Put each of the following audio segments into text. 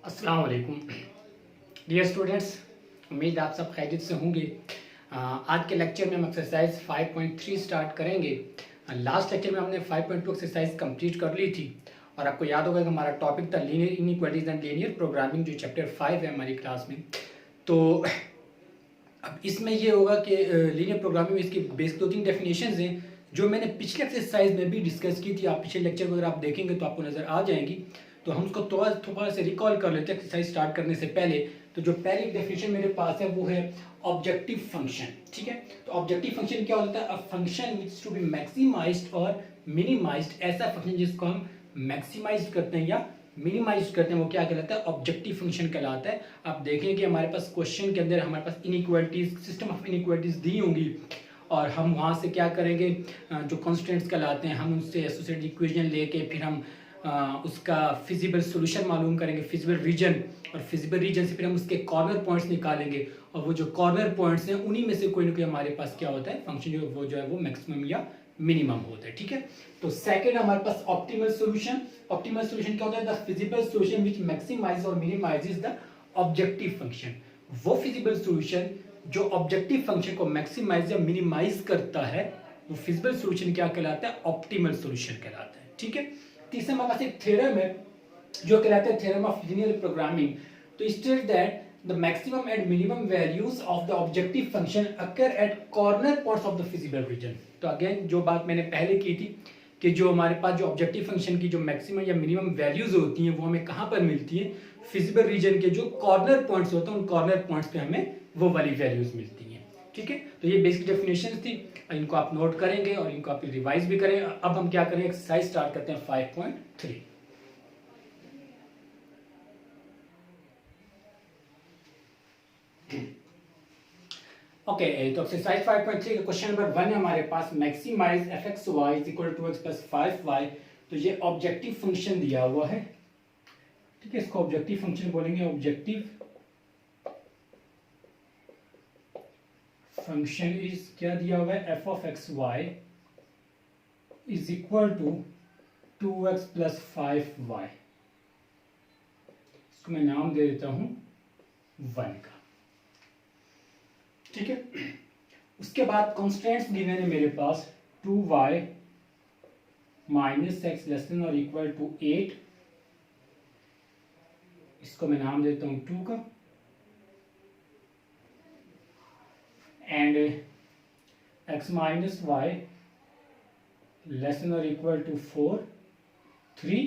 अस्सलाम वालेकुम dear students, उम्मीद आप सब खैरियत से होंगे। आज के लेक्चर में हम एक्सरसाइज 5.3 स्टार्ट करेंगे। लास्ट लेक्चर में हमने 5.2 एक्सरसाइज कंप्लीट कर ली थी और आपको याद होगा कि हमारा टॉपिक था linear inequalities and linear programming, जो चैप्टर 5 है हमारी क्लास में। तो अब इसमें ये होगा कि लीनियर प्रोग्रामिंग में इसकी बेसिक 2-3 डेफिनेशंस हैं जो मैंने पिछले एक्सरसाइज में भी डिस्कस की थी। आप पिछले लेक्चर को अगर आप देखेंगे तो आपको नज़र आ जाएंगी। तो हम उसको थोड़ा से रिकॉल कर लेते हैं एक्सरसाइज स्टार्ट करने से पहले। तो जो पहली डेफिनेशन मेरे पास है वो है ऑब्जेक्टिव फंक्शन। ठीक है, तो ऑब्जेक्टिव फंक्शन क्या होता है? A function which to be maximized और मिनिमाइज्ड। ऐसा फंक्शन जिसको हम मैक्सिमाइज करते हैं या मिनिमाइज करते हैं वो क्या कहलाता है? ऑब्जेक्टिव फंक्शन कहलाता है। आप देखें कि हमारे पास क्वेश्चन के अंदर हमारे पास इनइक्वालिटीज, सिस्टम ऑफ इनइक्वालिटीज दी होंगी और हम वहाँ से क्या करेंगे, जो कॉन्स्टेंट्स कहलाते हैं हम उनसे एसोसिएटेड इक्वेशन लेके फिर हम उसका फिजिबल सोल्यूशन मालूम करेंगे, फिजिबल रीजन, और फिजिबल रीजन से फिर हम उसके कॉर्नर पॉइंट्स निकालेंगे और वो जो कॉर्नर पॉइंट्स हैं उन्हीं में से कोई ना कोई हमारे पास क्या होता है फंक्शन, जो है वो मैक्सिमम या मिनिमम होता है। ठीक है, तो सेकंड हमारे पास ऑप्टिमल सॉल्यूशन। ऑप्टिमल सॉल्यूशन क्या होता है? The feasible solution which maximize और मिनिमाइजेस द ऑब्जेक्टिव फंक्शन। वो फिजिबल सॉल्यूशन जो ऑब्जेक्टिव फंक्शन को मैक्सिमाइज या मिनिमाइज करता है वो फिजिबल सॉल्यूशन क्या कहलाता है? ऑप्टिमल सॉल्यूशन कहलाता है। ठीक है, तीसरा हमारे पास एक थ्योरम है जो कहलाता है थ्योरम ऑफ लीनियर प्रोग्रामिंग। तो state that the maximum and minimum values of the objective function occur at corner points of the feasible region। तो अगेन जो बात मैंने पहले की थी कि जो हमारे पास जो ऑब्जेक्टिव फंक्शन की जो मैक्सिमम या मिनिमम वैल्यूज होती हैं वो हमें कहाँ पर मिलती है? फिजिबल रीजन के जो कॉर्नर पॉइंट्स होते हैं उन कॉर्नर पॉइंट्स पे हमें वो वाली वैल्यूज मिलती हैं। ठीक है, तो ये बेसिक डेफिनेशन थी, इनको आप नोट करेंगे और इनको आप रिवाइज भी करें। अब हम क्या करें, एक्सरसाइज स्टार्ट करते हैं 5.3। ओके, तो एक्सरसाइज 5.3 का क्वेश्चन नंबर 1 है हमारे पास, maximise f x Y is equal to x plus 5y। तो ये ऑब्जेक्टिव फंक्शन दिया हुआ है। ठीक है, इसको ऑब्जेक्टिव फंक्शन बोलेंगे। ऑब्जेक्टिव फंक्शन इज क्या दिया हुआ है? F of X Y is equal to 2x plus 5y। इसको मैं नाम दे देता हूं 1 का। ठीक है, उसके बाद कॉन्स्टेंट्स गिवन है मेरे पास 2y minus X less than और इक्वल टू 8। इसको मैं नाम देता हूं 2 का। And x minus Y less than और इक्वल टू 4 3।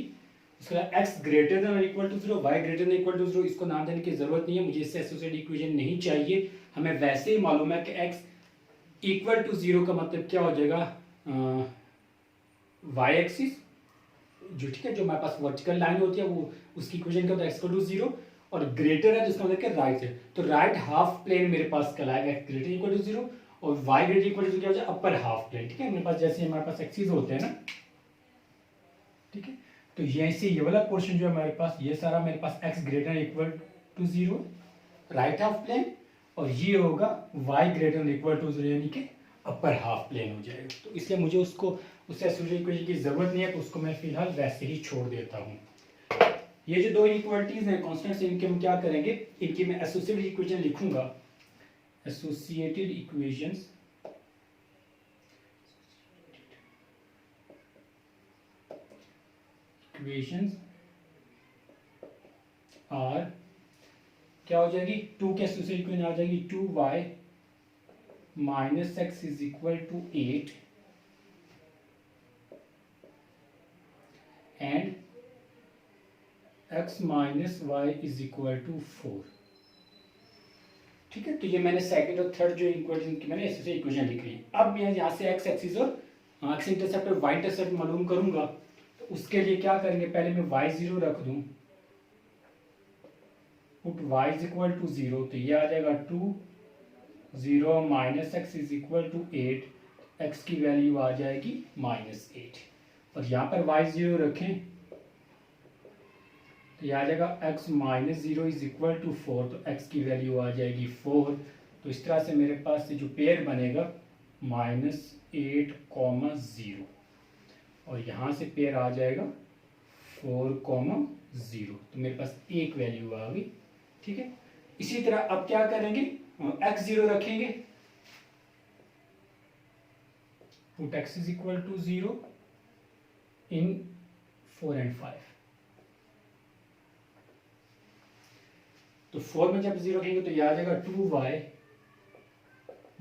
उसके बाद x ग्रेटर देन और equal to 0, y greater than equal to 0। इसको नाम देने की जरूरत नहीं है, मुझे इससे एसोसिएटेड इक्वेशन नहीं चाहिए। हमें वैसे ही मालूम है कि x इक्वल टू 0 का मतलब क्या हो जाएगा? y एक्सिस जो, ठीक है, जो हमारे पास वर्टिकल लाइन होती है वो उसकी इक्वेशन क्या होता है? x इक्वल टू 0 और ग्रेटर है तो इसका मतलब क्या? राइट है। तो राइट हाफ प्लेन मेरे पास कहलाएगा x ग्रेटर इक्वल टू 0 और y ग्रेटर इक्वल टू क्या हो जाएगा? Upper half plane. ठीक है, मेरे पास जैसे हमारे पास एक्सिस होते हैं ना, ठीक है, तो ये वाला पोर्शन जो है हमारे पास, ये सारा मेरे पास x greater equal to 0 right half plane, और ये होगा y ग्रेटर इक्वल टू 0 यानी कि अपर हाफ प्लेन हो जाएगा। तो इसलिए मुझे उसको उससे एसोसिएटेड इक्वेशन की जरूरत नहीं है, तो उसको मैं फिलहाल वैसे ही छोड़ देता हूँ। ये जो दो इनइक्वालिटीज हैं कॉन्स्टेंट्स, इनके हम क्या करेंगे? इनकी मैं एसोसिएटेड इक्वेशन लिखूंगा। एसोसिएटेड इक्वेशंस आर क्या हो जाएगी? 2 के एसोसिएटेड इक्वेशन आ जाएगी 2y minus X is equal to 8 and x minus Y is equal to 4। ठीक है, तो ये मैंने सेकंड और थर्ड जो इक्वेशन की मैंने ऐसे इक्वेशन लिख रही है। अब मैं यहाँ से x एक्सिस और x इंटरसेप्ट और y इंटरसेप्ट मालूम करूंगा। तो उसके लिए क्या करेंगे? पहले मैं y0 रख दूं, put y is equal to 0, तो ये आ जाएगा 2 0 minus X is equal to 8। x की वैल्यू आ जाएगी -8 और यहाँ पर y0 रखें तो यह आ जाएगा x minus 0 is equal to 4, तो x की वैल्यू आ जाएगी 4। तो इस तरह से मेरे पास जो पेयर बनेगा -8, 0 और यहाँ से पेयर आ जाएगा 4,0 तो मेरे पास एक वैल्यू आ गई। ठीक है, इसी तरह अब क्या करेंगे, x0 रखेंगे, put x is equal to 0 in 4 and 5। तो 4 में जब 0 रखेंगे तो यह आ जाएगा 2y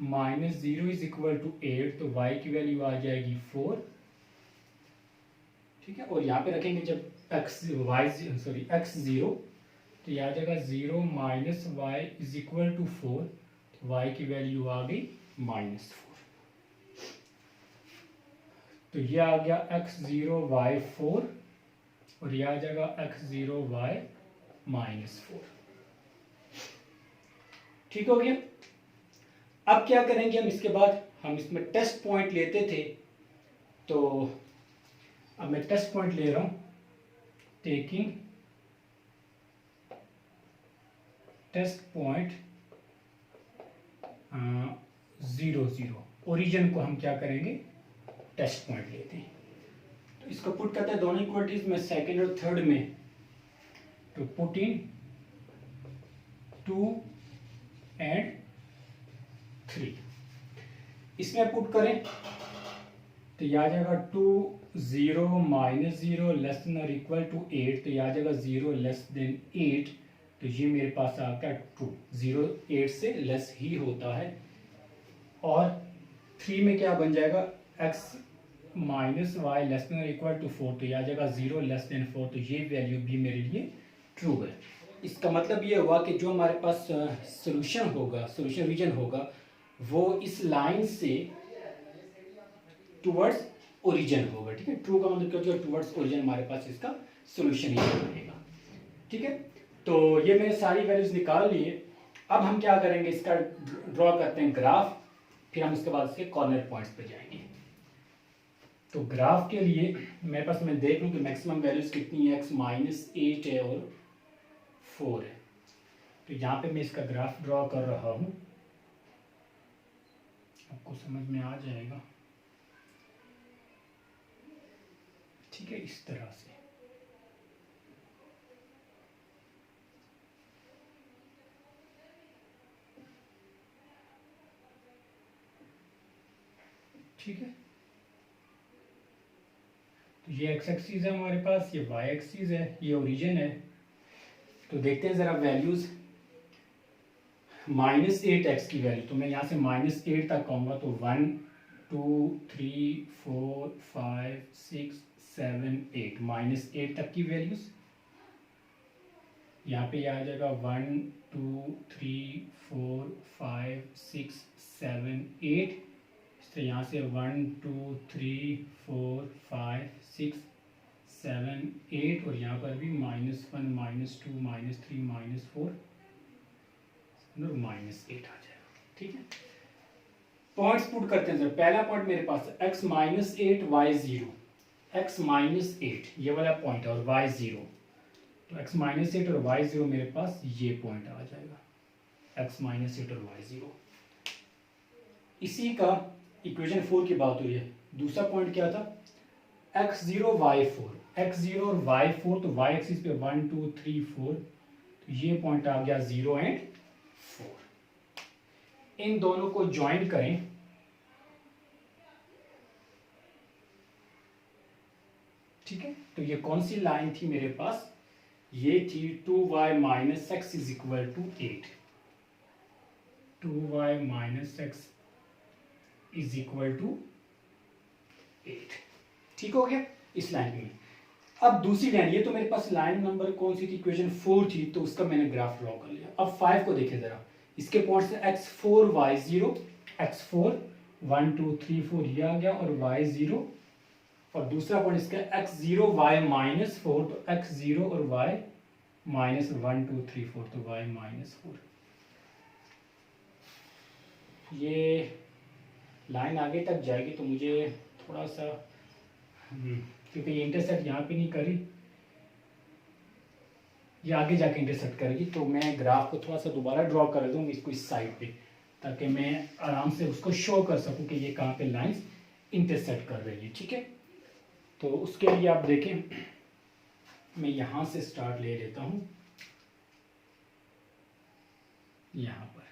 minus 0 is equal to 8, तो y की वैल्यू आ जाएगी 4। ठीक है, और यहाँ पे रखेंगे जब x0 तो यह आ जाएगा 0 minus Y is equal to 4, तो y की वैल्यू आ गई -4। तो यह आ गया x0 y4 और यह आ जाएगा x0 y -4। ठीक हो गया। अब क्या करेंगे हम, इसके बाद हम इसमें टेस्ट पॉइंट लेते थे, तो अब मैं टेस्ट पॉइंट ले रहा हूं, टेकिंग टेस्ट पॉइंट 0 0, ओरिजिन को हम क्या करेंगे, टेस्ट पॉइंट लेते हैं। तो इसको पुट करते हैं दोनों इक्वलिटीज में, सेकंड और थर्ड में, तो पुट इन 2 and 3। इसमें पुट करें तो यह आ जाएगा 2 0 माइनस 0 लेस देन और इक्वल टू 8, तो यह आ जाएगा 0 लेस देन 8, तो ये मेरे पास आ गया ट्रू। 0 8 से लेस ही होता है। और 3 में क्या बन जाएगा, x minus Y less than और इक्वल टू 4, तो यह आ जाएगा 0 लेस देन 4, तो ये वैल्यू भी मेरे लिए ट्रू है। इसका मतलब ये हुआ कि जो हमारे पास सोल्यूशन होगा, सोल्यूशन रीजन होगा, वो इस लाइन से टुवर्ड्स ओरिजिन होगा। ठीक है, ट्रू का मतलब क्या, टुवर्ड्स ओरिजिन हमारे पास इसका सोल्यूशन रीजन रहेगा। ठीक है, तो ये मैंने सारी वैल्यूज निकाल लिए। अब हम क्या करेंगे, इसका ड्रॉ करते हैं ग्राफ, फिर हम इसके बाद इसके कॉर्नर पॉइंट्स पे जाएंगे। तो ग्राफ के लिए मेरे पास, मैं देख लूँ कि मैक्सिमम वैल्यूज कितनी है, x -8 है और 4 है। तो यहाँ पे मैं इसका ग्राफ ड्रॉ कर रहा हूँ, आपको समझ में आ जाएगा। ठीक है, इस तरह से। ठीक है, तो ये x एक्सिस है हमारे पास, ये y एक्सिस है, ये ओरिजिन है। तो देखते हैं जरा वैल्यूज। -8x की वैल्यू, तो मैं यहाँ से -8 तक कहूँगा, तो 1 2 3 4 5 6 7 8, -8 तक की वैल्यूज। यहाँ पे आ जाएगा 1 2 3 4 5 6 7 8। तो यहाँ से 1 2 3 4 5 6 7 8, और यहाँ पर भी -1 -2 -3 -4 और -8 आ जाएगा। ठीक है, पॉइंट्स पुट करते हैं सर। पहला पॉइंट मेरे पास x -8 y0, x -8 ये वाला पॉइंट है और y0, तो x -8 और y0 मेरे पास ये पॉइंट आ जाएगा, x -8 और y0। इसी का इक्वेशन 4 की बात हुई है। दूसरा पॉइंट क्या था, x0 y4, x0 और y4, तो y एक्सिस पे 1 2 3 4, तो ये पॉइंट आ गया 0 and 4। इन दोनों को ज्वाइन करें, ठीक है, तो ये कौन सी लाइन थी मेरे पास, ये थी 2y - x is equal to 8, 2y - x is equal to 8। ठीक हो गया इस लाइन में। अब दूसरी लाइन, ये तो मेरे पास लाइन नंबर कौन सी थी, इक्वेशन 4 थी, तो उसका मैंने ग्राफ ड्रॉ कर लिया। अब 5 को देखें जरा, इसके पॉइंट्स x4 y0, x4 1 2 3 4 ये आ गया, और y0, और दूसरा पॉइंट इसका x0 y -4, तो x0 और y -1 2 3 4, तो y -4। ये लाइन आगे तक जाएगी, तो मुझे थोड़ा सा क्योंकि ये इंटरसेक्ट यहाँ पे नहीं करी, ये आगे जाके इंटरसेक्ट करेगी, तो मैं ग्राफ को थोड़ा सा दोबारा ड्रॉ कर दूँ इसको इस साइड पे, ताकि मैं आराम से उसको शो कर सकूँ कि ये कहाँ पे लाइंस इंटरसेक्ट कर रही है। ठीक है, तो उसके लिए आप देखें, मैं यहाँ से स्टार्ट ले लेता हूँ, यहाँ पर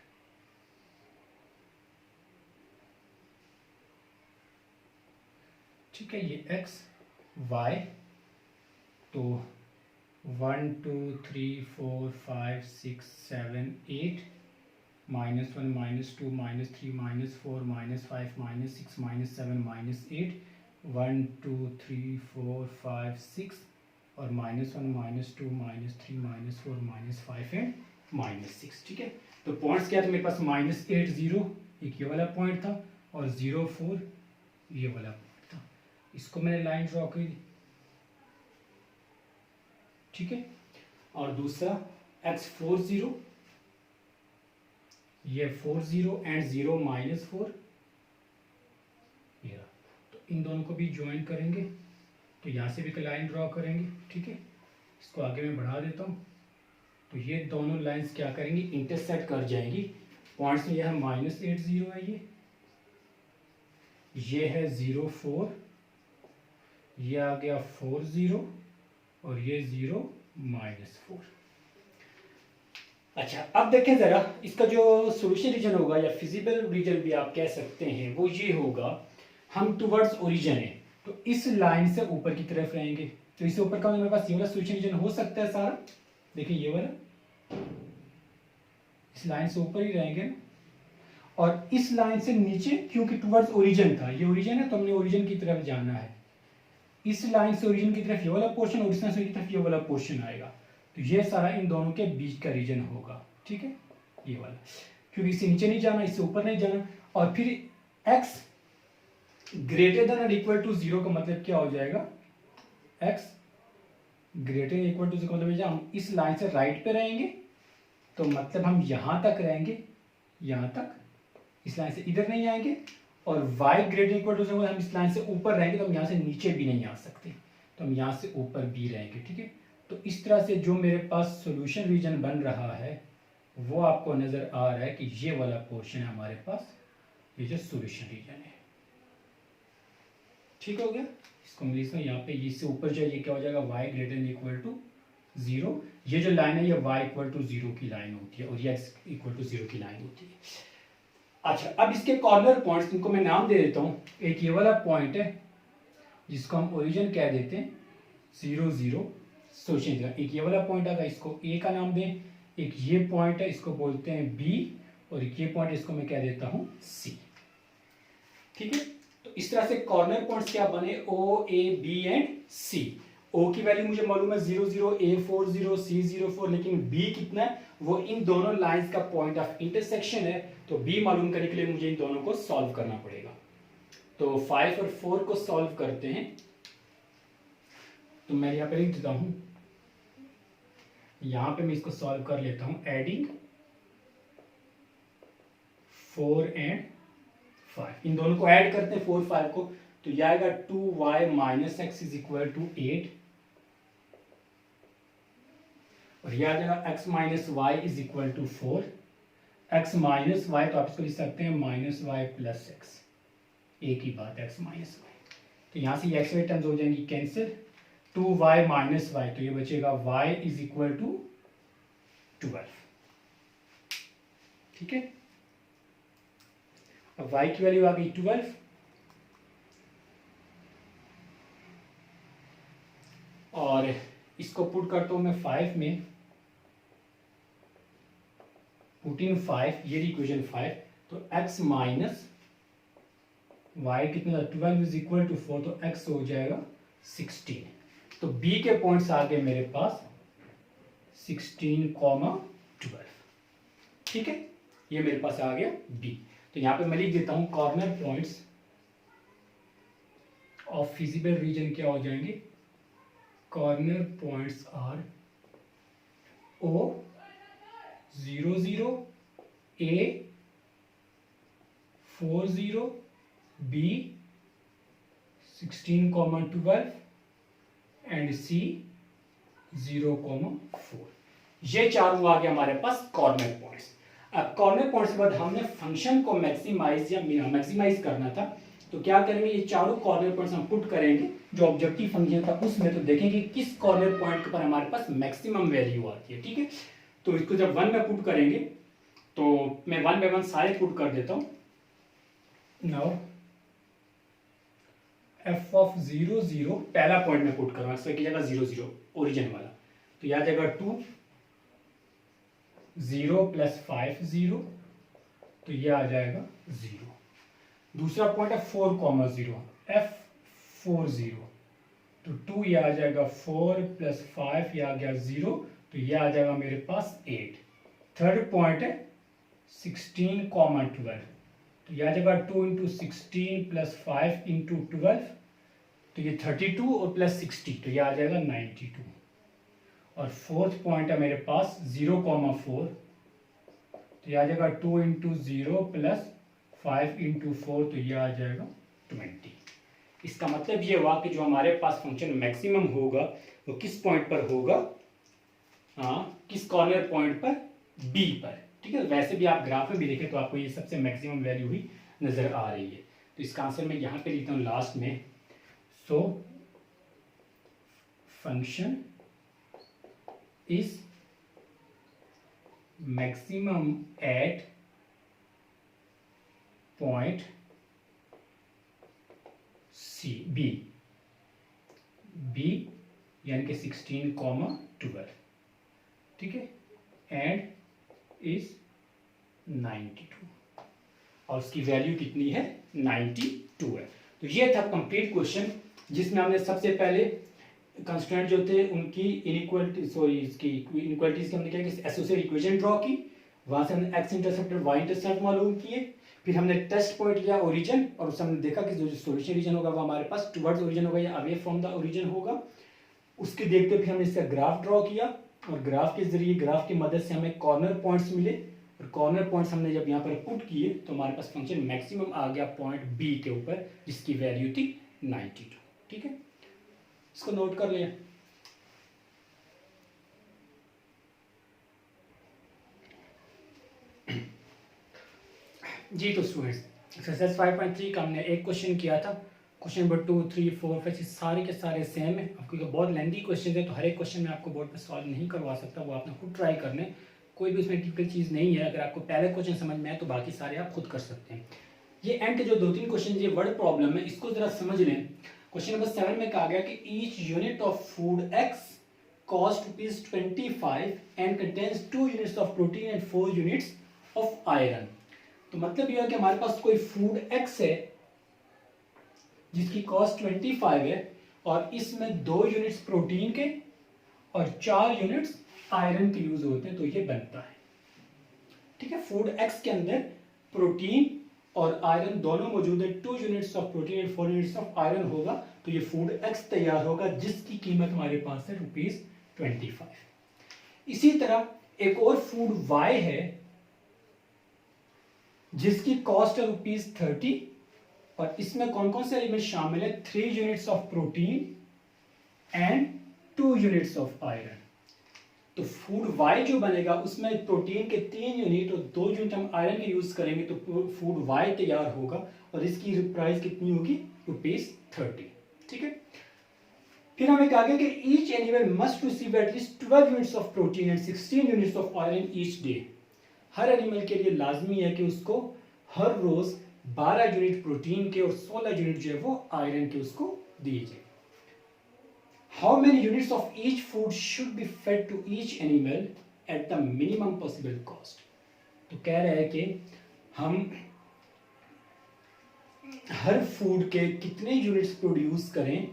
ठीक है, ये x y, तो 1 2 3 4 5 6 7 8 -1 -2 -3 -4 -5 -6 -7 -8 1 2 3 4 5 6 और -1 -2 -3 -4 -5 एंड -6। ठीक है, तो पॉइंट्स क्या थे मेरे पास, -8 0 एक ये वाला पॉइंट था और 0 4 ये वाला पॉइंट था। इसको मैंने लाइन ड्रॉ कर दी। ठीक है, और दूसरा x 4 0, ये 4 0 एंड 0 -4, ये, तो इन दोनों को भी ज्वाइन करेंगे, तो यहाँ से भी एक लाइन ड्रॉ करेंगे। ठीक है, इसको आगे मैं बढ़ा देता हूँ, तो ये दोनों लाइंस क्या करेंगी, इंटरसेक्ट कर जाएंगी पॉइंट्स में। यह है -8 0 है, ये है 0 4, ये आ गया 4 0 और ये 0 -4। अच्छा, अब देखें ज़रा, इसका जो सॉल्यूशन रीजन होगा या फिजिबल रीजन भी आप कह सकते हैं, वो ये होगा, हम टुवर्ड्स ओरिजिन है तो इस लाइन से ऊपर की तरफ रहेंगे, तो इससे ऊपर का मेरे पास ये वाला सॉल्यूशन रीजन हो सकता है सारा। देखिए ये वाला, इस लाइन से ऊपर ही रहेंगे ना, और इस लाइन से नीचे, क्योंकि टुवर्ड्स ओरिजिन था, ये ओरिजिन है तो हमने ओरिजिन की तरफ जाना है। इस लाइन से ओरिजिन की तरफ ये वाला पोर्शन, और इस लाइन से की तरफ ये वाला पोर्शन आएगा, तो ये सारा इन दोनों के बीच का रीजन होगा। ठीक है, ये वाला, क्योंकि इससे नीचे नहीं जाना, इससे ऊपर नहीं जाना। और फिर x ग्रेटर देन और इक्वल टू 0 का मतलब क्या हो जाएगा, x greater than equal to 0 का मतलब हम इस लाइन से राइट पे रहेंगे, तो मतलब हम यहाँ तक रहेंगे, यहाँ तक, इस लाइन से इधर नहीं आएंगे। और y ग्रेटर इक्वल टू 0 हम इस लाइन से ऊपर रहेंगे, तो हम यहाँ से नीचे भी नहीं आ सकते, तो हम यहाँ से ऊपर भी रहेंगे। ठीक है, तो इस तरह से जो मेरे पास सॉल्यूशन रीजन बन रहा है वो आपको नज़र आ रहा है कि ये वाला पोर्शन है हमारे पास, ये जो सॉल्यूशन रीजन है। ठीक हो गया, इसको मैं लिखता हूँ यहाँ पे, इससे ऊपर जो ये क्या हो जाएगा, y greater than equal to 0। ये जो लाइन है ये y इक्वल टू 0 की लाइन होती है और ये x इक्वल टू 0 की लाइन होती है। अच्छा, अब इसके कॉर्नर पॉइंट्स, इनको मैं नाम दे देता हूँ। एक ये वाला पॉइंट है जिसको हम ओरिजिन कह देते हैं, 0 0 सोचें। एक ये वाला पॉइंट आता है, इसको ए का नाम दें। एक ये पॉइंट है, इसको बोलते हैं बी, और एक ये पॉइंट, इसको मैं कह देता हूँ सी। ठीक है, तो इस तरह से कॉर्नर पॉइंट्स क्या बने, ओ ए बी एंड सी। ओ की वैल्यू मुझे मालूम है 0 0, ए 4 0, सी 0 4, लेकिन बी कितना है, वो इन दोनों लाइंस का पॉइंट ऑफ इंटरसेक्शन है। तो बी मालूम करने के लिए मुझे इन दोनों को सॉल्व करना पड़ेगा। तो 5 और 4 को सॉल्व करते हैं, तो मैं यहाँ पे लिख देता हूँ, यहाँ पे मैं इसको सॉल्व कर लेता हूँ, एडिंग 4 एंड 5, इन दोनों को ऐड करते हैं 4 5 को, तो यह आएगा 2y minus X is equal to 8, और यह आ जाएगा x minus Y is equal to 4। x minus Y तो आप इसको लिख सकते हैं माइनस वाई प्लस एक्स, एक ही बात है, x माइनस वाई। तो यहाँ से ये x वाई टर्म्स हो जाएंगी कैंसिल, 2y माइनस वाई, तो ये बचेगा y इज इक्वल टू 12। ठीक है, अब y की वैल्यू आ गई 12, और इसको पुट करता हूं मैं 5 में, पुट इन 5, ये इक्वेशन 5, तो x माइनस वाई कितना, 12 इज इक्वल टू 4, तो x हो जाएगा 16। तो b के पॉइंट्स आ गए मेरे पास 16, 12। ठीक है, ये मेरे पास आ गया b। तो यहां पे मैं लिख देता हूं, corner points of feasible region क्या हो जाएंगे, corner points are O 0 0, A 4 0, B 16, 12 and C 0, 4। ये चारों आ गया हमारे पास कॉर्नर पॉइंट्स। अब कॉर्नर पॉइंट्स के बाद हमने फंक्शन को मैक्सिमाइज या मैक्सिमाइज करना था, तो क्या करेंगे, ये चारों कॉर्नर पॉइंट्स हम पुट करेंगे जो ऑब्जेक्टिव फंक्शन था उसमें, तो देखेंगे किस कॉर्नर पॉइंट पर हमारे पास मैक्सिमम वैल्यू आती है। ठीक है, तो इसको जब 1 में पुट करेंगे तो मैं 1 बाय 1 सारे पुट कर देता हूँ। नाउ एफ ऑफ 0 0 पहला पॉइंट में पुट करूँगा, एक्स वाई की जगह 0 0 ओरिजिन वाला, तो यह आ जाएगा 2 0 प्लस 5 0, तो यह आ जाएगा 0। दूसरा पॉइंट है 4,0 एफ 4 0, तो 2 ये आ जाएगा 4 प्लस 5 ये आ गया 0, तो ये आ जाएगा मेरे पास 8। थर्ड पॉइंट है 16,12, तो ये आ जाएगा 2 इंटू 16 प्लस 5 इंटू 12, तो ये 32 और प्लस 60, तो ये आ जाएगा 92। और फोर्थ पॉइंट है मेरे पास 0,4, तो ये आ जाएगा 2 इंटू 0 प्लस 5 इंटू 4, तो ये आ जाएगा 20। इसका मतलब ये हुआ कि जो हमारे पास फंक्शन मैक्सिमम होगा वो किस पॉइंट पर होगा, किस कॉर्नर पॉइंट पर, बी पर। ठीक है, वैसे भी आप ग्राफ में भी देखें तो आपको ये सबसे मैक्सिमम वैल्यू ही नजर आ रही है। तो इसका आंसर मैं यहाँ पे लिखता हूँ लास्ट में, so function is maximum at point C B, B यानी कि 16,12, ठीक है, एंड इज 92, और उसकी वैल्यू कितनी है, 92 है। तो ये था कंप्लीट क्वेश्चन जिसमें हमने सबसे पहले कंस्टेंट जो थे उनकी इनइक्वालिटी, सॉरी इसकी इनइक्वालिटीज की हमने क्या कि एसोसिएटेड इक्वेशन ड्रॉ की, वहां से हमने एक्स इंटरसेप्ट और वाई इंटरसेप्ट मालूम किए, फिर हमने टेस्ट पॉइंट लिया ओरिजिन, और उससे हमने देखा कि जो सोल्यूशन रीजन होगा वो हमारे पास टुवर्ड्स ओरिजिन होगा या अवे फ्रॉम द ओरिजिन होगा। उसके देखते फिर हमने इसका ग्राफ ड्रॉ किया, और ग्राफ के जरिए, ग्राफ की मदद से हमें कॉर्नर पॉइंट्स मिले, और कॉर्नर पॉइंट्स हमने जब यहाँ पर पुट किए तो हमारे पास फंक्शन मैक्सिमम आ गया पॉइंट बी के ऊपर जिसकी वैल्यू थी 92। ठीक है, इसको नोट कर लिया। जी तो स्टूडेंट्स, एक्सरसाइज 5.3 का हमने एक क्वेश्चन किया था, क्वेश्चन नंबर 2, 3, 4, 5 सारे के सारे सेम है। आपको बहुत लेंथी क्वेश्चन है तो हर एक क्वेश्चन में आपको बोर्ड पर सॉल्व नहीं करवा सकता, वो आपने खुद ट्राई करने, कोई भी उसमें टिपिकल चीज़ नहीं है। अगर आपको पहले क्वेश्चन समझ में आए तो बाकी सारे आप खुद कर सकते हैं। ये एंड के जो 2-3 क्वेश्चन ये वर्ड प्रॉब्लम है, इसको जरा समझ लें। क्वेश्चन नंबर 7 में कहा गया कि each unit of food x cost ₹25 and contains 2 units of protein and 4 units of iron. तो मतलब यह है कि हमारे पास कोई फूड एक्स है जिसकी कॉस्ट 25 है, और इसमें 2 यूनिट्स प्रोटीन के और 4 यूनिट्स आयरन के यूज होते हैं, तो ये बनता है। ठीक है, फूड एक्स के अंदर प्रोटीन और आयरन दोनों मौजूद है, 2 units of protein and 4 units of iron होगा, तो ये फूड एक्स तैयार होगा जिसकी कीमत हमारे पास है ₹25। इसी तरह एक और फूड वाई है जिसकी कॉस्ट है ₹30, और इसमें कौन कौन से एलिमेंट शामिल है, 3 units of protein and 2 units of iron. तो फूड वाई जो बनेगा उसमें प्रोटीन के 3 यूनिट और 2 यूनिट हम आयरन के यूज करेंगे, तो फूड वाई तैयार होगा, और इसकी प्राइस कितनी होगी, ₹30। ठीक है, फिर हमें कहा गया कि each animal must receive at least 12 units of protein and 16 units of iron each day. Her animal के लिए लाजमी है कि उसको हर रोज 12 यूनिट प्रोटीन के और 16 यूनिट जो है वो आयरन के उसको दिए जाए। How many units of each food should be fed to each animal at the minimum possible cost. तो कह रहे हैं कि हम हर फूड के कितने यूनिट्स प्रोड्यूस करें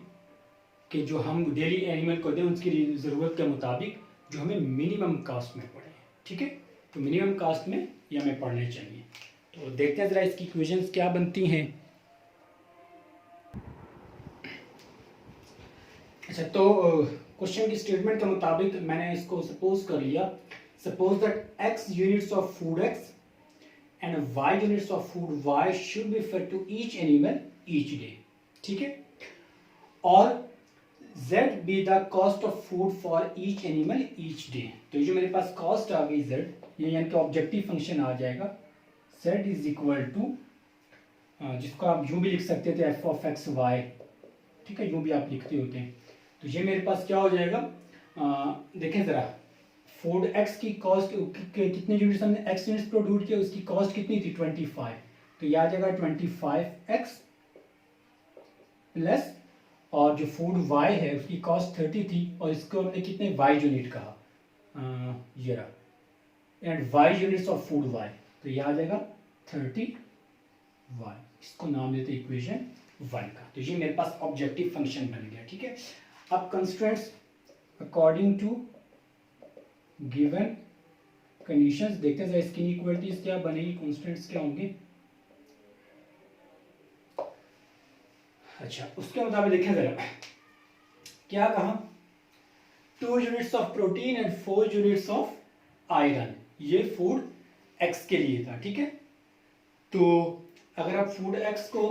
कि जो हम डेली एनिमल को दें उसकी ज़रूरत के मुताबिक, जो हमें मिनिमम कास्ट में पड़े। ठीक है, तो मिनिमम कास्ट में ये हमें पढ़ने चाहिए। तो देखते हैं ज़रा इसकी इक्वेशंस क्या बनती हैं। अच्छा, तो क्वेश्चन की स्टेटमेंट के मुताबिक मैंने इसको सपोज कर लिया, suppose that x units of food x and y units of food y should be fed to each animal each day. ठीक है, और z be the cost of food for each animal each day. तो ये जो मेरे पास cost आ गई z, ये यानी कि ऑब्जेक्टिव फंक्शन आ जाएगा, z इज इक्वल टू जिसको आप यूँ भी लिख सकते थे एफ ऑफ एक्स वाई, ठीक है, यूँ भी आप लिखते होते हैं। तो ये मेरे पास क्या हो जाएगा, देखें ज़रा, फूड एक्स की कॉस्ट कितने यूनिट्स हमने एक्स यूनिट्स प्रोड्यूस किया, उसकी कॉस्ट कितनी थी 25, तो यह आ जाएगा 25x प्लस, और जो फूड y है उसकी कॉस्ट 30 थी, और इसको हमने कितने y यूनिट कहा, ये रहा, and y units of food y, तो यह आ जाएगा 30y, इसको नाम देते इक्वेशन 1 का। तो ये मेरे पास ऑब्जेक्टिव फंक्शन बन गया, ठीक है। अब constraints according to given conditions देखते हैं इसकी इनइक्वालिटीज क्या बनेगी, कंस्ट्रेंट्स क्या होंगे। अच्छा, उसके मुताबिक देखें जरा, क्या कहा, 2 units of protein and 4 units of iron, ये फूड एक्स के लिए था, ठीक है। तो अगर आप फूड एक्स को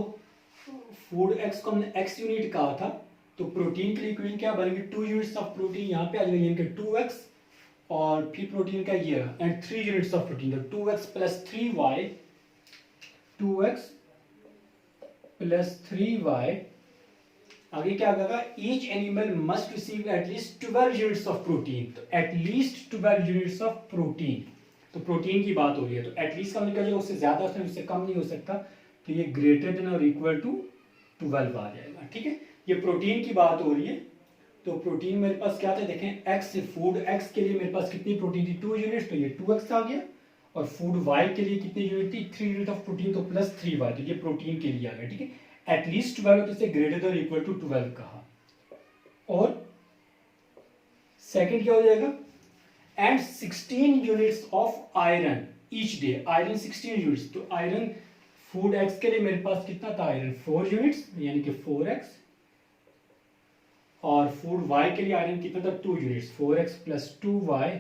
हमने एक्स यूनिट कहा था, तो प्रोटीन के लिए इक्वेशन क्या बनेगी, 2 यूनिट्स ऑफ प्रोटीन यहाँ पे आ जाएगा, यानी कि 2x, और फिर प्रोटीन का ये एंड 3 यूनिट्स ऑफ प्रोटीन, तो 2x plus 3y, 2x plus 3y, आगे क्या कहेगा, each animal must receive at least 12 units of protein, तो एटलीस्ट 12 यूनिट्स ऑफ प्रोटीन, तो प्रोटीन की बात हो रही है, तो एटलीस्ट का मतलब उससे ज्यादा उससे कम नहीं हो सकता, तो ये ग्रेटर देन और इक्वल टू 12 आ जाएगा, ठीक है। ये प्रोटीन की बात हो रही है, तो प्रोटीन मेरे पास क्या था, देखें एक्स, फूड एक्स के लिए मेरे पास कितनी प्रोटीन थी, 2 यूनिट्स, तो ये 2x आ गया, और फूड वाई के लिए कितनी यूनिट थी, 3 यूनिट ऑफ प्रोटीन, तो प्लस 3y, तो ये प्रोटीन के लिए आ गया, ठीक है। एटलीस्ट 12 तो इसे ग्रेटर देन इक्वल टू 12 कहा, और सेकंड क्या हो जाएगा, and 16 units of iron each day, iron 16 units, तो आयरन फूड एक्स के लिए मेरे पास कितना था, आयरन 4 यूनिट्स, यानी कि 4x, और फूड y के लिए आयरन कितना था, 2 यूनिट्स, 4x प्लस 2y,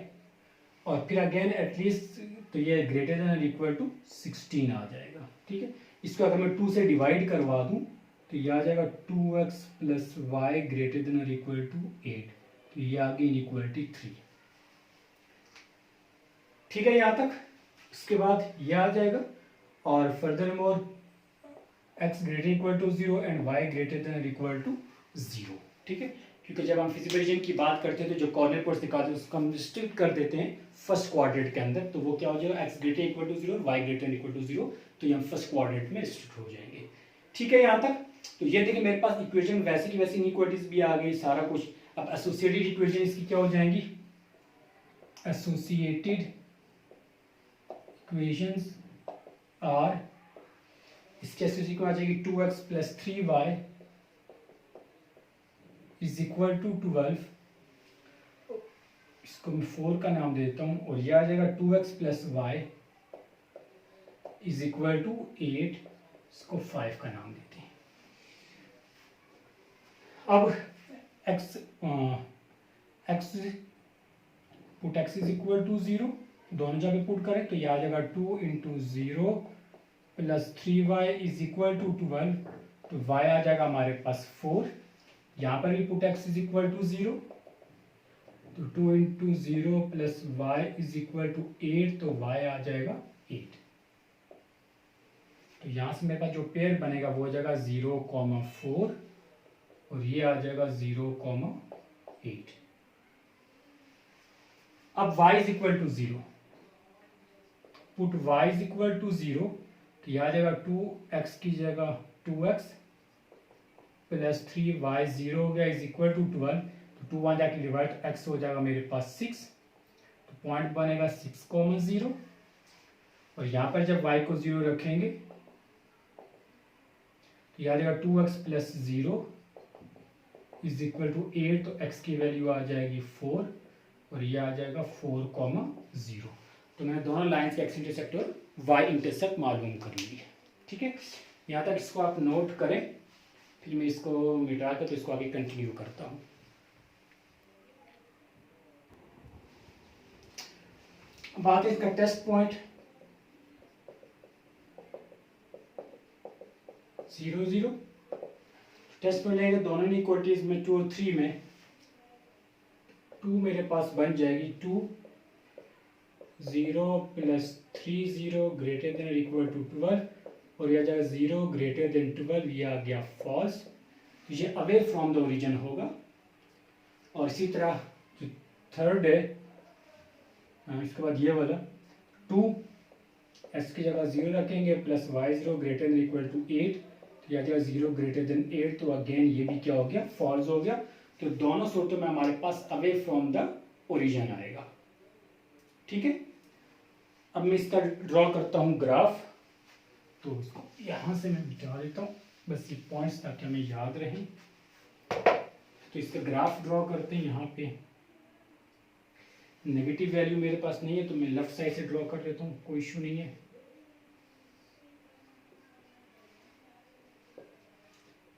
और फिर अगेन एटलीस्ट, तो ये ग्रेटर देन इक्वल टू 16 आ जाएगा, ठीक है। इसको अगर मैं 2 से डिवाइड करवा दूं, तो ये आ जाएगा 2x plus Y greater than equal to 8, तो ये आ गई इनइक्वालिटी 3, ठीक है यहाँ तक। इसके बाद ये आ जाएगा, और further more x greater equal to 0 and y greater than equal to 0, ठीक है, क्योंकि जब हम फिजिकल रीजन की बात करते हैं तो जो कॉर्नर पोर्स दिखाते हैं उसको हम रिस्ट्रिक्ट कर देते हैं फर्स्ट क्वाड्रेंट के अंदर, तो वो क्या हो जाएगा, x ग्रेटर इक्वल टू 0 और y ग्रेटर इक्वल टू 0, तो ये हम फर्स्ट क्वाड्रेंट में रिस्ट्रिक्ट हो जाएंगे, ठीक है यहाँ तक। तो ये देखिए मेरे पास इक्वेशन वैसे की वैसी इनइक्वालिटीज भी आ गई, सारा कुछ। अब एसोसिएटेड इक्वेशन इसकी क्या हो जाएंगी, एसोसिएटेड इक्वेशंस आर, इसके एसोसिएटेड को आ जाएगी 2x plus 3y is equal to 12, इसको मैं 4 का नाम देता हूँ, और यह आ जाएगा 2x plus Y is equal to 8, इसको 5 का नाम देते हैं। अब x put x is equal to 0, दोनों जगह पुट करें तो यह आ जाएगा 2 into 0 plus 3y is equal to 12, तो y आ जाएगा हमारे पास 4, यहाँ पर भी put x is equal to 0, तो 2 into 0 plus Y is equal to 8, तो y आ जाएगा 8, तो यहाँ से मेरे पास जो पेयर बनेगा वो हो जाएगा 0,4, और ये आ जाएगा 0,8। अब y is equal to 0, put y is equal to 0, तो यह आ जाएगा 2x की जगह 2x प्लस 3y 0 हो गया इज इक्वल टू 12, तो 2 1 जाके डिवाइड x हो जाएगा मेरे पास 6, तो पॉइंट बनेगा 6,0, और यहाँ पर जब y को 0 रखेंगे तो यह आ जाएगा 2x plus 0 is equal to 8, तो x की वैल्यू आ जाएगी 4, और यह आ जाएगा 4,0, तो मैंने दोनों लाइन्स के x इंटरसेप्ट और y इंटरसेप्ट मालूम कर लिया, ठीक है। यहाँ तक इसको आप नोट करें, फिर मैं इसको मिटा कर तो इसको आगे कंटिन्यू करता हूँ। बात है इसका टेस्ट पॉइंट 0 0, टेस्ट पॉइंट लेंगे दोनों इनइक्वालिटीज में 2 और 3 में, 2 मेरे पास बन जाएगी 2 0 plus 3 0 greater than equal to 12, और ये आ जाएगा 0 ग्रेटर देन 12, ये आ गया फॉल्स, तो ये अवे फ्रॉम द ओरिजिन होगा। और इसी तरह जो थर्ड है इसके बाद ये वाला 2 x की जगह 0 रखेंगे plus y0 greater than equal to 8, तो यह आ जाएगा 0 ग्रेटर देन 8, तो अगेन ये भी क्या हो गया, फॉल्स हो गया। तो दोनों सूरतों में हमारे pass away from the origin आएगा। ठीक है, अब मैं इसका ड्रॉ करता हूँ ग्राफ, तो इसको यहाँ से मैं मिटा देता हूँ, बस ये पॉइंट्स ताकि हमें याद रहें। तो इसका ग्राफ ड्रॉ करते हैं। यहाँ पे नेगेटिव वैल्यू मेरे पास नहीं है, तो मैं लेफ्ट साइड से ड्रॉ कर लेता हूँ, कोई इशू नहीं है।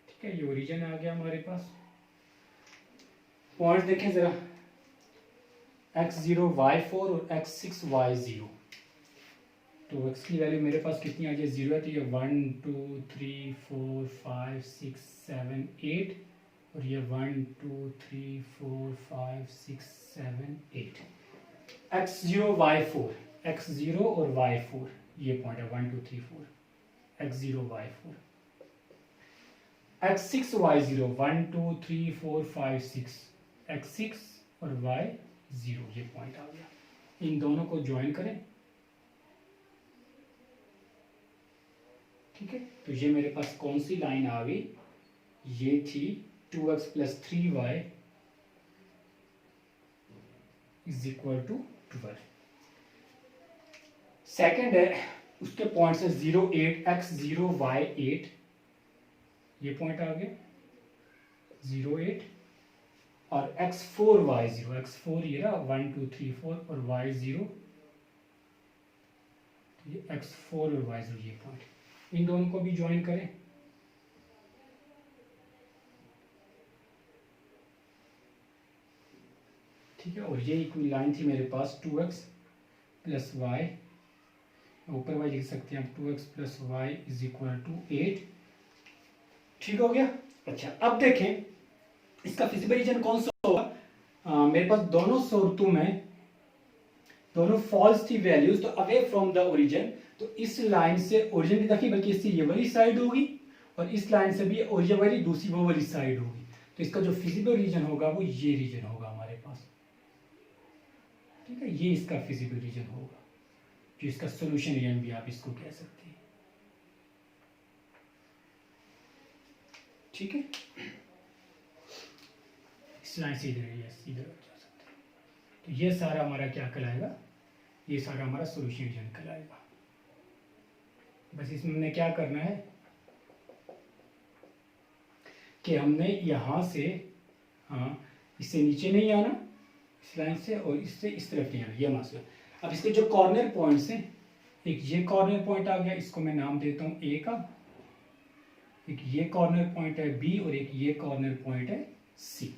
ठीक है, ये ओरिजिन आ गया हमारे पास। पॉइंट्स देखें जरा, x0 y4 और x6 y0। तो x की वैल्यू मेरे पास कितनी आ जाए, 0 है, तो ये 1 2 3 4 5 6 7 8, और ये 1 2 3 4 5 6 7 8। x0 y4, x0 और y4 ये पॉइंट है 1 2 3 4, x0 y4। x6 y0 1 2 3 4 5 6, x6 और y0 ये पॉइंट आ गया। इन दोनों को ज्वाइन करें। ठीक है, तो ये मेरे पास कौन सी लाइन आ गई, ये थी 2x plus 3y is equal to 12। Second है, उसके पॉइंट से 0 8 x0 y8, ये पॉइंट आ गया 0 8, और x4 y0, x4 ये रहा 1 2 3 4, और y0 ये x4 और y0 ये पॉइंट, इन दोनों को भी ज्वाइन करें। ठीक है, और ये एक लाइन थी मेरे पास 2x प्लस वाई, ऊपर वाई लिख सकते हैं आप 2x plus Y is equal to 8। ठीक हो गया। अच्छा, अब देखें इसका फिजिबल रीजन कौन सा होगा। मेरे पास दोनों सूरतों में दोनों फॉल्स थी वैल्यूज, तो अवे फ्रॉम द ओरिजिन, तो इस लाइन से ओरिजिन की तरफ, बल्कि इसकी ये वाली साइड होगी, और इस लाइन से भी ओरिजिन वाली दूसरी वो वाली साइड होगी। तो इसका जो फिजिबल रीजन होगा वो ये रीजन होगा हमारे पास। ठीक है, ये इसका फिजिबल रीजन होगा, जो इसका सोल्यूशन रीजन भी आप इसको कह सकते हैं। ठीक है, इस लाइन से इधर जा सकते हैं। तो ये सारा हमारा क्या कहलाएगा, ये सारा हमारा सोल्यूशन रीजन कहलाएगा। बस इसमें हमने क्या करना है कि हमने यहाँ से, हाँ, इससे नीचे नहीं आना, इस लाइन से, और इससे इस तरफ नहीं आना, ये मसला। अब इसके जो कॉर्नर पॉइंट्स हैं, एक ये कॉर्नर पॉइंट आ गया, इसको मैं नाम देता हूँ ए का, एक ये कॉर्नर पॉइंट है बी, और एक ये कॉर्नर पॉइंट है सी।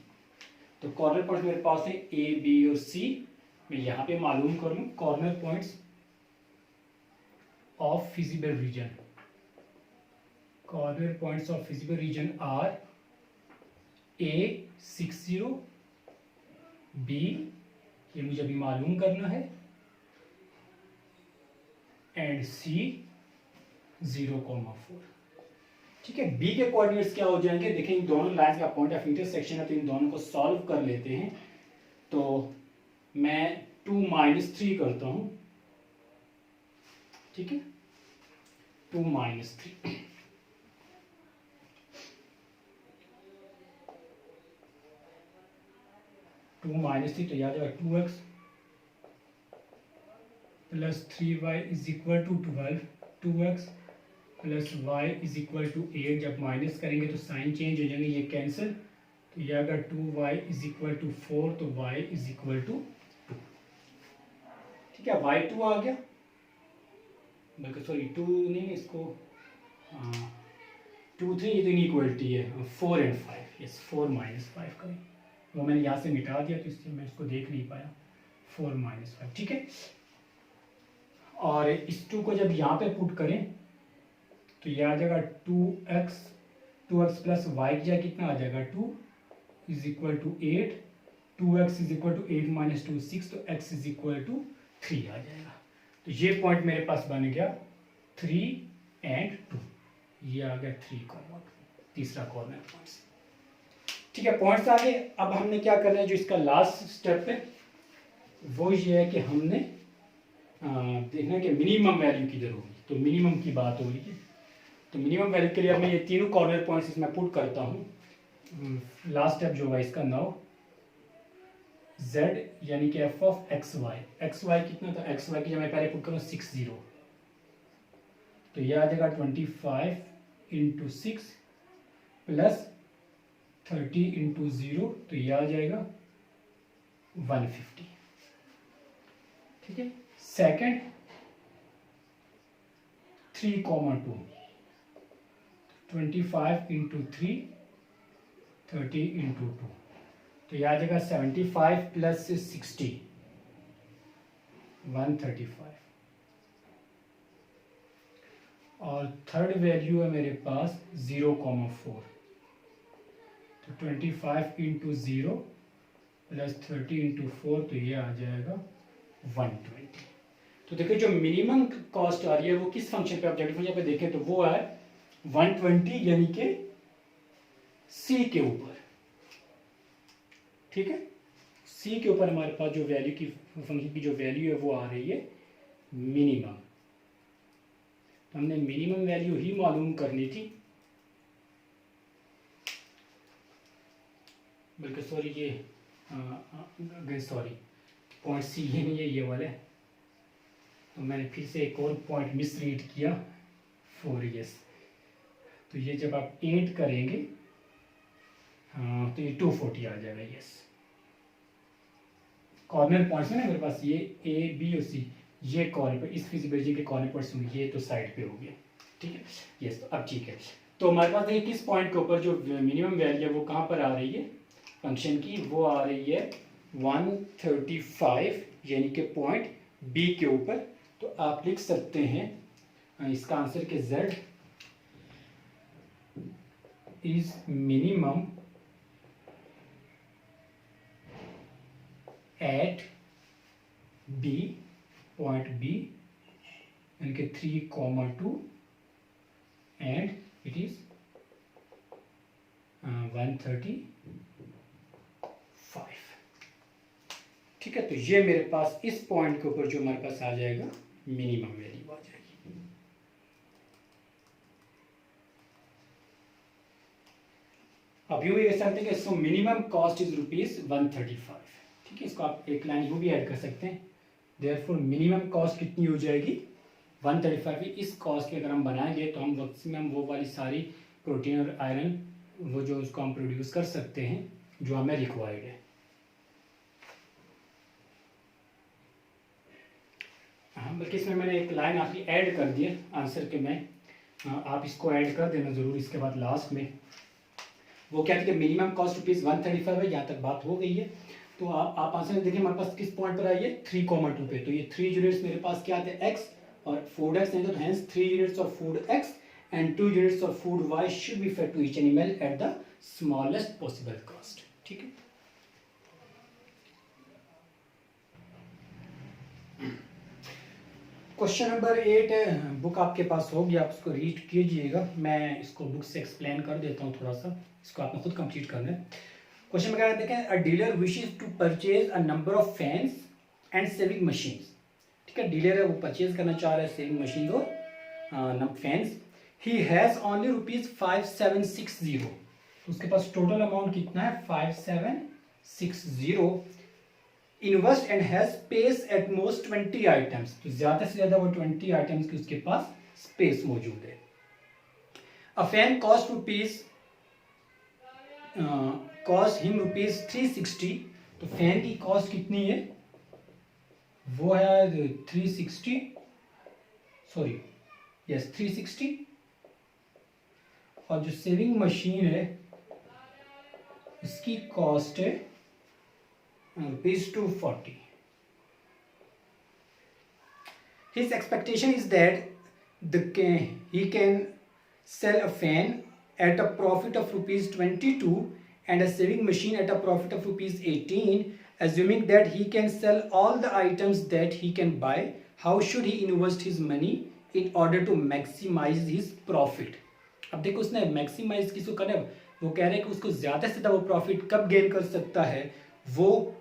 तो कॉर्नर पॉइंट मेरे पास है ए बी और सी। मैं यहाँ पे मालूम कर लूँ corner points of feasible region. Corner points of feasible region are A60, B, ये मुझे अभी मालूम करना है, एंड C 0,4। ठीक है, B के कोऑर्डिनेट्स क्या हो जाएंगे, देखिए इन दोनों लाइंस का पॉइंट ऑफ इंटरसेक्शन है, तो इन दोनों को सॉल्व कर लेते हैं। तो मैं 2 - 3 करता हूं। ठीक है, 2 - 3, 2 - 3, तो याद है 2x plus 3y is equal to 12, 2x plus y is equal to 8। जब माइनस करेंगे तो साइन चेंज हो जाएंगे, ये कैंसिल, तो ये अगर 2y इज इक्वल टू 4, तो y इज इक्वल टू 2। ठीक है, y2 आ गया, बल्कि सॉरी 2 नहीं, इसको 2 3, ये तो इनइक्वलिटी है, 4 और 5, यस 4 - 5 करें, वो मैंने यहाँ से मिटा दिया, तो इसलिए मैं इसको देख नहीं पाया, 4 - 5। ठीक है, और इस 2 को जब यहाँ पे पुट करें तो ये आ जाएगा 2x प्लस वाई की जगह कितना आ जाएगा 2 is equal to 8, 2x is equal to 8 - 2 6, तो x इज इक्वल टू 3 आ जाएगा। तो ये पॉइंट मेरे पास बन गया 3 एंड 2, ये आ गया 3,2, तीसरा कॉर्नर पॉइंट्स। ठीक है, पॉइंट्स आ गए। अब हमने क्या करना है, जो इसका लास्ट स्टेप है वो ये है कि हमने देखना कि मिनिमम वैल्यू किधर होगी। तो मिनिमम की बात हो रही है, तो मिनिमम वैल्यू के लिए अब मैं ये तीनों कॉर्नर पॉइंट्स इसमें पुट करता हूँ। लास्ट स्टेप जो होगा इसका, नाउ z यानी कि f ऑफ एक्स वाई कितना था, एक्स वाई की जब मैं पहले पुट करूँ 60, तो ये आ जाएगा 25 इंटू 6 प्लस 30 इंटू 0, तो ये आ जाएगा 150। ठीक है, सेकंड 3,2, 25 इंटू 3, 30 इंटू 2, तो यह आ जाएगा 75 प्लस 60, 135। और थर्ड वैल्यू है मेरे पास 0,4, तो 25 इंटू 0 प्लस 30 इंटू 4, तो ये आ जाएगा 120। तो देखिए जो मिनिमम कॉस्ट आ रही है वो किस फंक्शन पे, ऑब्जेक्टिव फंक्शन पे देखें तो वो है 120 यानी कि सी के ऊपर। ठीक है, सी के ऊपर हमारे पास जो वैल्यू की फंक्शन की जो वैल्यू है वो आ रही है मिनिमम। तो हमने मिनिमम वैल्यू ही मालूम करनी थी, बल्कि सॉरी ये सॉरी पॉइंट सी ये नहीं है, ये वाले, तो मैंने फिर से एक और पॉइंट मिस रीड किया 4 years। तो ये जब आप 8 करेंगे तो ये 240 आ जाएगा। यस, कॉर्नर पॉइंट्स है ना मेरे पास, ये ए बी और सी, ये कॉर्नर पर इस फिजिबिलिटी के कॉर्नर पॉइंट्स होंगे, ये तो साइड पे हो गया। ठीक है, यस, तो अब ठीक है। तो हमारे पास देखिए किस पॉइंट के ऊपर जो मिनिमम वैल्यू है वो कहाँ पर आ रही है फंक्शन की, वो आ रही है 135 यानी कि पॉइंट बी के ऊपर। तो आप लिख सकते हैं इसका आंसर कि z is minimum at B, point B यानी कि 3,2 एंड इट इज 135। ठीक है, तो ये मेरे पास इस पॉइंट के ऊपर जो हमारे पास आ जाएगा मिनिमम वैल्यू आ जाएगी। अब यूँ भी कह सकते हैं कि सो मिनिमम कॉस्ट इज ₹135। ठीक है, इसको आप एक लाइन यूँ भी ऐड कर सकते हैं, देयरफॉर मिनिमम कॉस्ट कितनी हो जाएगी 135। इस कॉस्ट के अगर हम बनाएंगे तो हम मैक्सिमम वो वाली सारी प्रोटीन और आयरन वो जो उसको हम प्रोड्यूस कर सकते हैं जो हमें रिक्वायर्ड है। हाँ, बल्कि इसमें मैंने एक लाइन आपकी ऐड कर दी है आंसर के में, आप इसको ऐड कर देना ज़रूर इसके बाद लास्ट में। वो क्या था कि मिनिमम कॉस्ट ₹135 है, यहाँ तक बात हो गई है। तो आप आंसर देखिए हमारे पास किस पॉइंट पर आई है 3,2 पे। तो ये 3 यूनिट्स मेरे पास क्या आते हैं x और फूड x नहीं, तो hence 3 units of food x and 2 units of food y should be fed to each animal at the smallest possible cost. ठीक है, क्वेश्चन नंबर 8 है, बुक आपके पास होगी, आप उसको रीड कीजिएगा। मैं इसको बुक से एक्सप्लेन कर देता हूँ थोड़ा सा, इसको आपने खुद कंप्लीट करना है। क्वेश्चन में क्या कहते हैं, a dealer wishes to purchase a number of fans and sewing machines. ठीक है, डीलर है वो परचेज करना चाह रहा है सेविंग मशीन और फैंस। ही हैज़ ओनली ₹5760, तो उसके पास टोटल अमाउंट कितना है 5760। Invest and has space at most 20 items, तो ज्यादा से ज्यादा वो 20 आइटम्स की उसके पास स्पेस मौजूद है। अ फैन कॉस्ट हिम ₹360, तो फैन की कॉस्ट कितनी है वो है 360, सॉरी यस 360। और जो सेविंग मशीन है इसकी कॉस्ट है ₹240. His expectation is that he can sell a fan at a profit of ₹22 and a sewing machine at a profit of ₹18, assuming that he can sell all the items that he can buy. How should he invest his money in order to maximize his profit. अब देखो उसने maximise किसको करना है, वो कह रहे हैं कि उसको ज़्यादा से ज़्यादा वो प्रॉफिट कब गेन कर सकता है, वो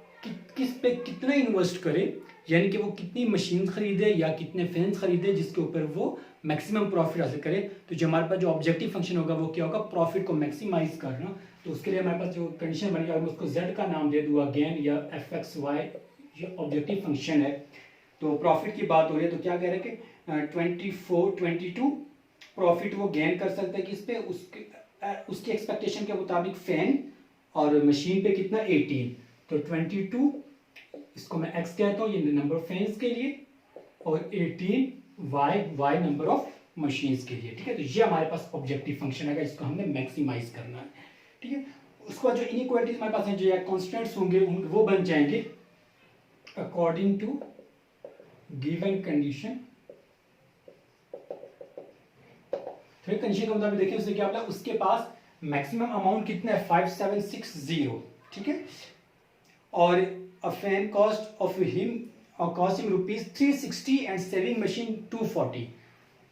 किस पे कितना इन्वेस्ट करे, यानी कि वो कितनी मशीन खरीदे या कितने फैंस खरीदे जिसके ऊपर वो मैक्सिमम प्रॉफिट हासिल करे। तो जो हमारे पास जो ऑब्जेक्टिव फंक्शन होगा वो क्या होगा, प्रॉफिट को मैक्सिमाइज करना। तो उसके लिए हमारे पास जो कंडीशन बनेगी, अगर मैं उसको z का नाम दे दूँ अगेन, या fxy ये ऑब्जेक्टिव फंक्शन है, तो प्रॉफिट की बात हो रही है, तो क्या कह रहे हैं कि 22 प्रॉफिट वो गेन कर सकता है किस पे, उसकी एक्सपेक्टेशन के मुताबिक फैन और मशीन पे कितना 18, तो 22 इसको मैं x कहता हूँ, ये नंबर ऑफ फैंस के लिए, और 18 y नंबर ऑफ मशीन्स के लिए। ठीक है, तो ये हमारे पास ऑब्जेक्टिव फंक्शन है, इसको हमने मैक्सिमाइज करना है। ठीक है, उसके बाद जो इनइक्वालिटीज हमारे पास हैं, जो कॉन्स्टेंट्स होंगे वो बन जाएंगे अकॉर्डिंग टू गिवन कंडीशन। फिर कंडीशन का मुताबिक देखिए उससे क्या बोला, उसके पास मैक्सिमम अमाउंट कितना है 5760। ठीक है, और a fan cost of him cost him rupees 360 and saving machine 240।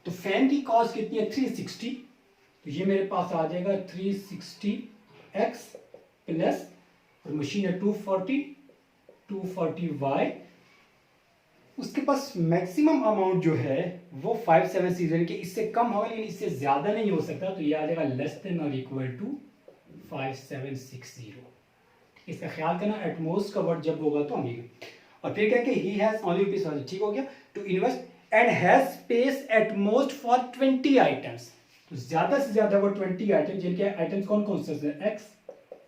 तो फैन की कॉस्ट कितनी है 360, तो ये मेरे पास आ जाएगा 360x प्लस, और मशीन है 240y। उसके पास मैक्सिमम अमाउंट जो है वो 570 के इससे कम होगा, लेकिन इससे ज्यादा नहीं हो सकता, तो ये आ जाएगा लेस देन और इक्वल टू 5760। इसका ख्याल करना, एटमोस्ट का वर्ड जब होगा तो आएगा। और फिर क्या कि ही हैज ओनली रुपीज, ठीक हो गया, to invest and has space at most for 20 items. तो ज्यादा से ज्यादा वो 20 आइटम, जिनके आइटम्स कौन कौन से हैं x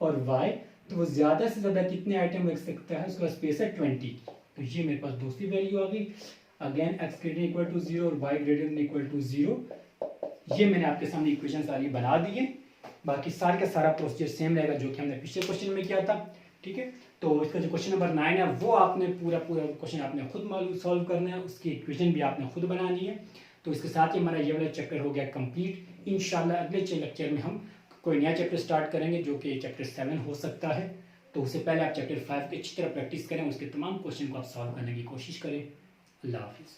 और y, तो वो ज्यादा से ज्यादा कितने आइटम रख सकता है, उसका स्पेस है 20। तो ये मेरे पास दूसरी वैल्यू आ गई, again x greater equal to 0 और y greater than equal to 0। ये मैंने आपके सामने इक्वेशन सारी बना दी है, बाकी सारा का सारा प्रोसीजर सेम रहेगा जो कि हमने पिछले क्वेश्चन में किया था। ठीक है, तो इसका जो क्वेश्चन नंबर 9 है वो आपने पूरा क्वेश्चन आपने खुद मालूम सॉल्व करना है, उसकी इक्वेशन भी आपने खुद बनानी है। तो इसके साथ ही हमारा ये वाला चैप्टर हो गया कंप्लीट। इंशाल्लाह अगले लेक्चर में हम कोई नया चैप्टर स्टार्ट करेंगे जो कि चैप्टर 7 हो सकता है। तो उससे पहले आप चैप्टर 5 की अच्छी तरह प्रैक्टिस करें, उसके तमाम क्वेश्चन को आप सॉल्व करने की कोशिश करें। अल्लाह हाफिज़।